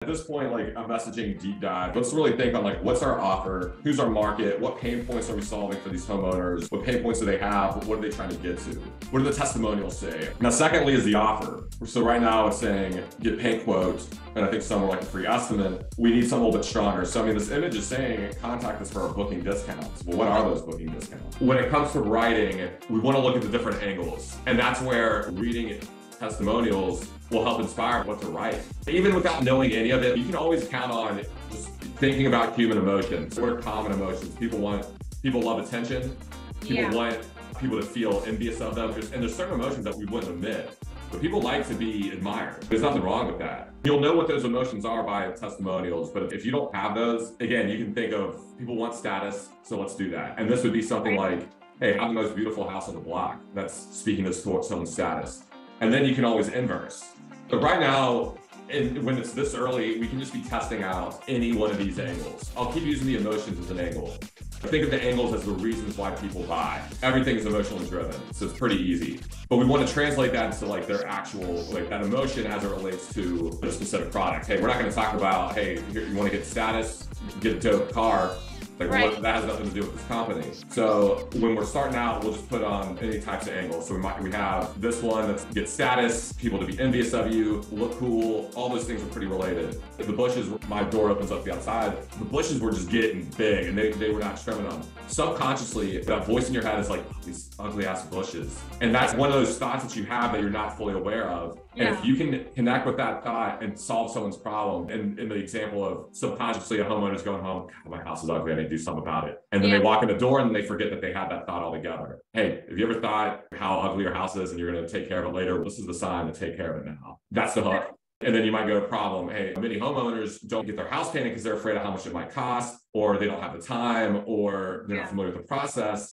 At this point, like a messaging deep dive, let's really think on like, what's our offer? Who's our market? What pain points are we solving for these homeowners? What pain points do they have? What are they trying to get to? What do the testimonials say? Now, secondly is the offer. So right now it's saying get paint quotes. And I think some are like a free estimate. We need something a little bit stronger. So I mean, this image is saying contact us for our booking discounts. Well, what are those booking discounts? When it comes to writing, we want to look at the different angles. And that's where reading testimonials will help inspire what to write. Even without knowing any of it, you can always count on just thinking about human emotions. What are common emotions? People love attention. People want people to feel envious of them. And there's certain emotions that we wouldn't admit, but people like to be admired. There's nothing wrong with that. You'll know what those emotions are by testimonials, but if you don't have those, again, you can think of people want status, so let's do that. And this would be something like, hey, have the most beautiful house on the block. That's speaking to someone's status. And then you can always inverse. But right now, when it's this early, we can just be testing out any one of these angles. I'll keep using the emotions as an angle. Think of the angles as the reasons why people buy. Everything is emotionally driven, so it's pretty easy. But we want to translate that into like their actual, like that emotion as it relates to a specific product. Hey, we're not going to talk about, hey, you want to get status, get a dope car. Like that has nothing to do with this company. So when we're starting out, we'll just put on any types of angles. So we have this one that's get status, people to be envious of you, look cool. All those things are pretty related. The bushes, my door opens up the outside. The bushes were just getting big and they were not trimming them. Subconsciously, that voice in your head is like, these ugly ass bushes. And that's one of those thoughts that you have that you're not fully aware of. And if you can connect with that thought and solve someone's problem, and in the example of subconsciously a homeowner's going home, God, my house is ugly, I need to do something about it. And then they walk in the door and they forget that they had that thought altogether. Hey, have you ever thought how ugly your house is and you're going to take care of it later? This is the sign to take care of it now. That's the hook. And then you might go to problem. Hey, many homeowners don't get their house painted because they're afraid of how much it might cost, or they don't have the time, or they're not familiar with the process.